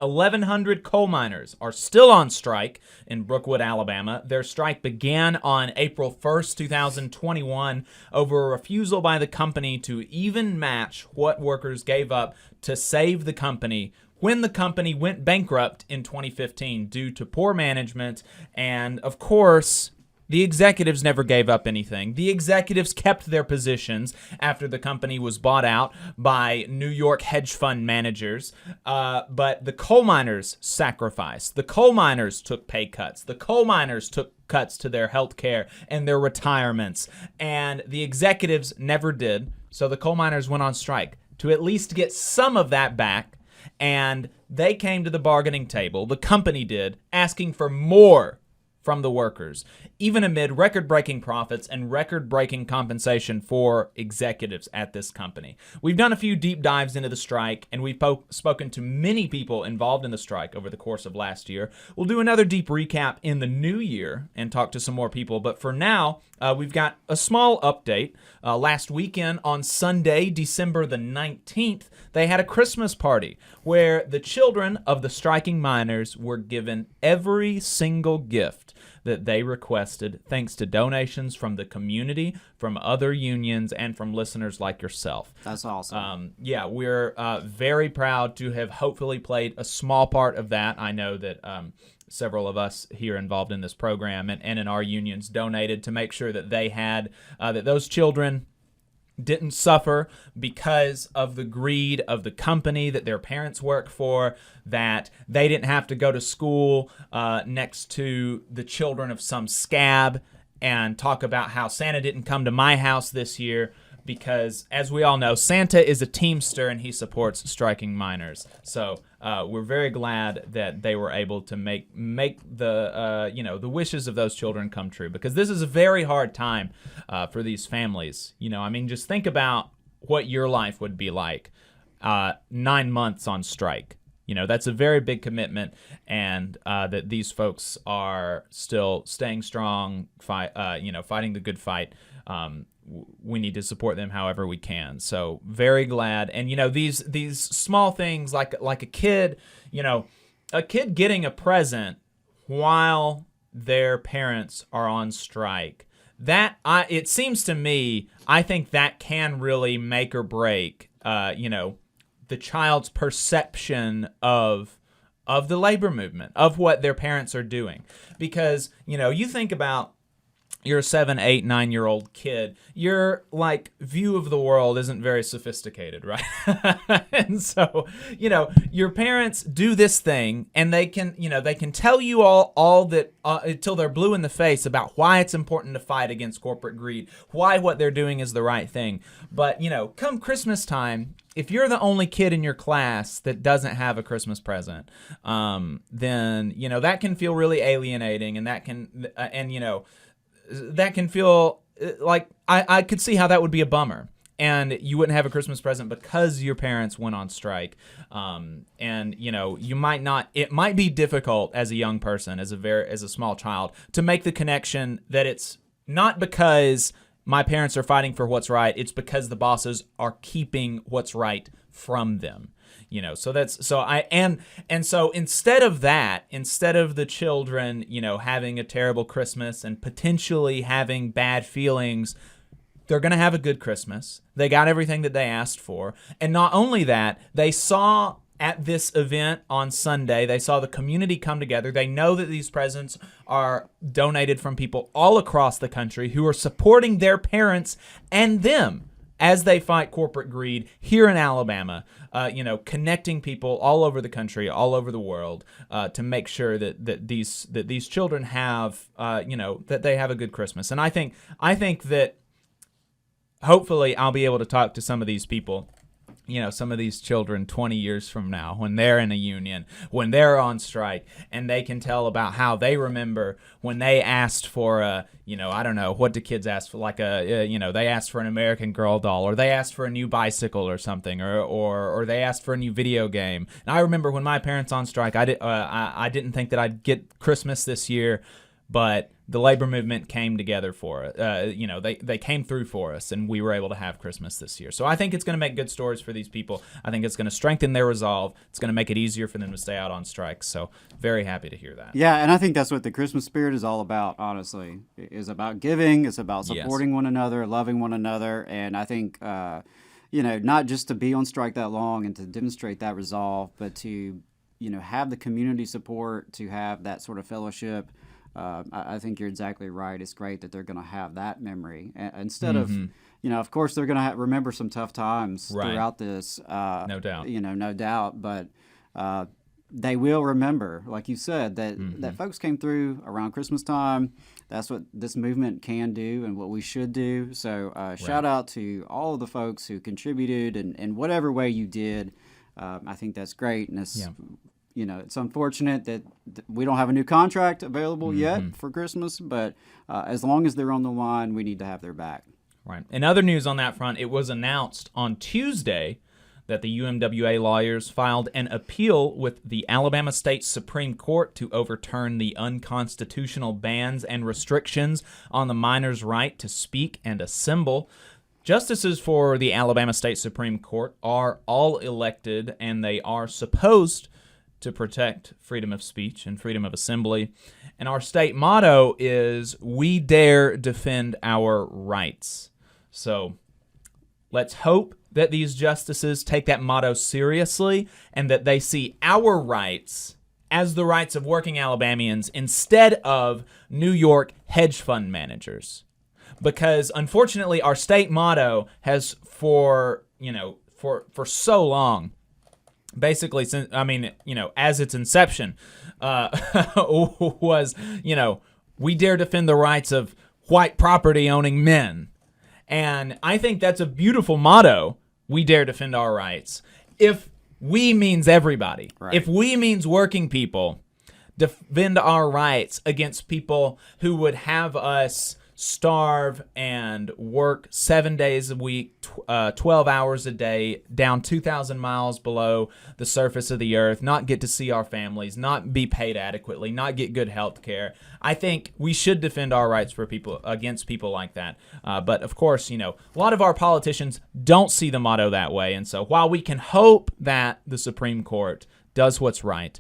1,100 coal miners are still on strike in Brookwood, Alabama. Their strike began on April 1st, 2021, over a refusal by the company to even match what workers gave up to save the company when the company went bankrupt in 2015 due to poor management. And, of course, the executives never gave up anything. The executives kept their positions after the company was bought out by New York hedge fund managers. But the coal miners sacrificed. The coal miners took pay cuts. The coal miners took cuts to their health care and their retirements. And the executives never did. So the coal miners went on strike to at least get some of that back. And they came to the bargaining table, the company did, asking for more from the workers, even amid record-breaking profits and record-breaking compensation for executives at this company. We've done a few deep dives into the strike, and we've spoken to many people involved in the strike over the course of last year. We'll do another deep recap in the new year and talk to some more people, but for now, we've got a small update. Last weekend on Sunday, December the 19th, they had a Christmas party where the children of the striking miners were given every single gift that they requested, thanks to donations from the community, from other unions, and from listeners like yourself. That's awesome. Yeah, we're very proud to have hopefully played a small part of that. I know that several of us here involved in this program and in our unions donated to make sure that they had, that those children didn't suffer because of the greed of the company that their parents work for, that they didn't have to go to school next to the children of some scab and talk about how Santa didn't come to my house this year, because, as we all know, Santa is a teamster and he supports striking miners. So we're very glad that they were able to make the the wishes of those children come true, because this is a very hard time for these families. I mean, just think about what your life would be like 9 months on strike. That's a very big commitment, and that these folks are still staying strong, fighting the good fight. We need to support them however we can. So very glad. And these small things like a kid, a kid getting a present while their parents are on strike. It seems to me, I think that can really make or break the child's perception of the labor movement, of what their parents are doing. Because, you think about you're a 7, 8, 9-year-old kid, your view of the world isn't very sophisticated, right? And so, your parents do this thing, and they can tell you all that until they're blue in the face about why it's important to fight against corporate greed, why what they're doing is the right thing. But, come Christmas time, if you're the only kid in your class that doesn't have a Christmas present, then, that can feel really alienating, and that can feel like I could see how that would be a bummer, and you wouldn't have a Christmas present because your parents went on strike. And you might not. It might be difficult as a young person, as a small child, to make the connection that it's not because my parents are fighting for what's right. It's because the bosses are keeping what's right from them. So instead of the children, having a terrible Christmas and potentially having bad feelings, they're going to have a good Christmas. They got everything that they asked for. And not only that, they saw at this event on Sunday, they saw the community come together. They know that these presents are donated from people all across the country who are supporting their parents and them as they fight corporate greed here in Alabama, connecting people all over the country, all over the world, to make sure that these children have, that they have a good Christmas. And I think that hopefully I'll be able to talk to some of these people, some of these children 20 years from now, when they're in a union, when they're on strike, and they can tell about how they remember when they asked for I don't know, what do kids ask for? They asked for an American Girl doll, or they asked for a new bicycle or something, or they asked for a new video game. And I remember when my parents on strike, I didn't think that I'd get Christmas this year, but the labor movement came together for it. They came through for us, and we were able to have Christmas this year. So I think it's going to make good stories for these people. I think it's going to strengthen their resolve. It's going to make it easier for them to stay out on strike. So very happy to hear that. Yeah, and I think that's what the Christmas spirit is all about, honestly. It is about giving. It's about supporting one another, loving one another. And I think, not just to be on strike that long and to demonstrate that resolve, but to, have the community support, to have that sort of fellowship. I think you're exactly right. It's great that they're going to have that memory instead of, of course, they're going to remember some tough times throughout this. No doubt. No doubt. But they will remember, like you said, that folks came through around Christmas time. That's what this movement can do and what we should do. So shout out to all of the folks who contributed in whatever way you did. I think that's great. And it's, it's unfortunate that we don't have a new contract available yet for Christmas, but as long as they're on the line, we need to have their back. Right. In other news on that front, it was announced on Tuesday that the UMWA lawyers filed an appeal with the Alabama State Supreme Court to overturn the unconstitutional bans and restrictions on the minors' right to speak and assemble. Justices for the Alabama State Supreme Court are all elected, and they are supposed to protect freedom of speech and freedom of assembly. And our state motto is, "We dare defend our rights." So let's hope that these justices take that motto seriously and that they see our rights as the rights of working Alabamians instead of New York hedge fund managers. Because unfortunately, our state motto has for so long, basically, since, as its inception, was, we dare defend the rights of white property owning men. And I think that's a beautiful motto. We dare defend our rights. If we means everybody, if we means working people, defend our rights against people who would have us starve and work 7 days a week, 12 hours a day, down 2,000 miles below the surface of the earth, not get to see our families, not be paid adequately, not get good health care. I think we should defend our rights for people against people like that. But of course, a lot of our politicians don't see the motto that way. And so while we can hope that the Supreme Court does what's right,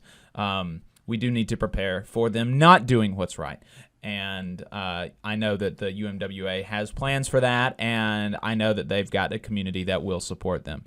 we do need to prepare for them not doing what's right. And I know that the UMWA has plans for that, and I know that they've got a community that will support them.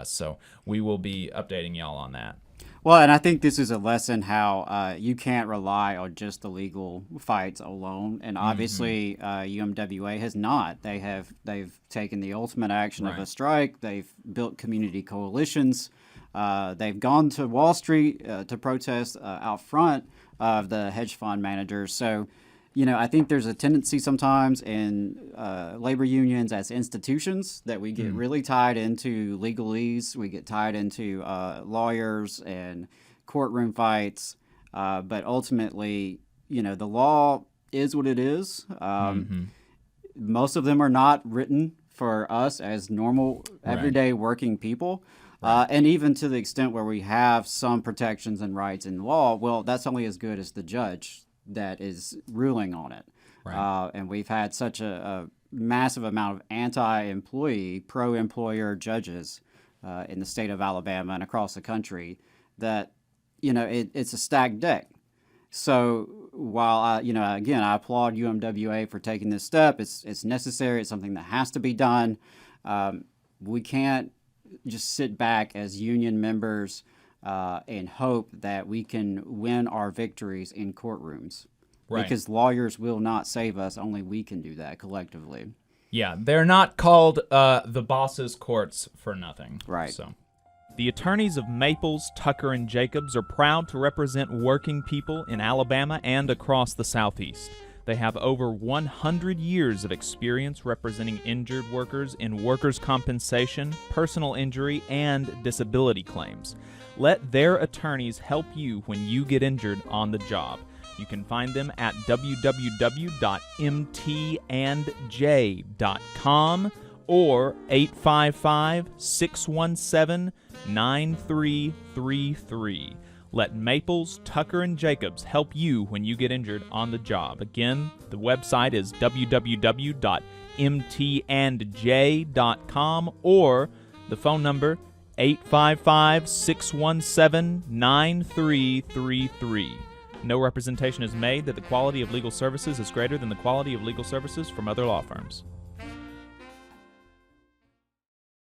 So we will be updating y'all on that. Well, and I think this is a lesson how you can't rely on just the legal fights alone. And obviously, UMWA has not. They've taken the ultimate action of a strike. They've built community coalitions. They've gone to Wall Street to protest out front of the hedge fund managers. So, I think there's a tendency sometimes in labor unions as institutions that we get really tied into legalese. We get tied into lawyers and courtroom fights. But ultimately, the law is what it is. Most of them are not written for us as normal, everyday working people. And even to the extent where we have some protections and rights in law, well, that's only as good as the judge that is ruling on it. And we've had such a massive amount of anti-employee, pro-employer judges in the state of Alabama and across the country that, it's a stacked deck. So while, I applaud UMWA for taking this step, it's necessary, it's something that has to be done. We can't just sit back as union members and hope that we can win our victories in courtrooms. Because lawyers will not save us. Only we can do that collectively. Yeah, they're not called the boss's courts for nothing. So, the attorneys of Maples, Tucker, and Jacobs are proud to represent working people in Alabama and across the Southeast. They have over 100 years of experience representing injured workers in workers' compensation, personal injury, and disability claims. Let their attorneys help you when you get injured on the job. You can find them at www.mtandj.com or 855-617-9333. Let Maples, Tucker, and Jacobs help you when you get injured on the job. Again, the website is www.mtandj.com or the phone number 855-617-9333. No representation is made that the quality of legal services is greater than the quality of legal services from other law firms.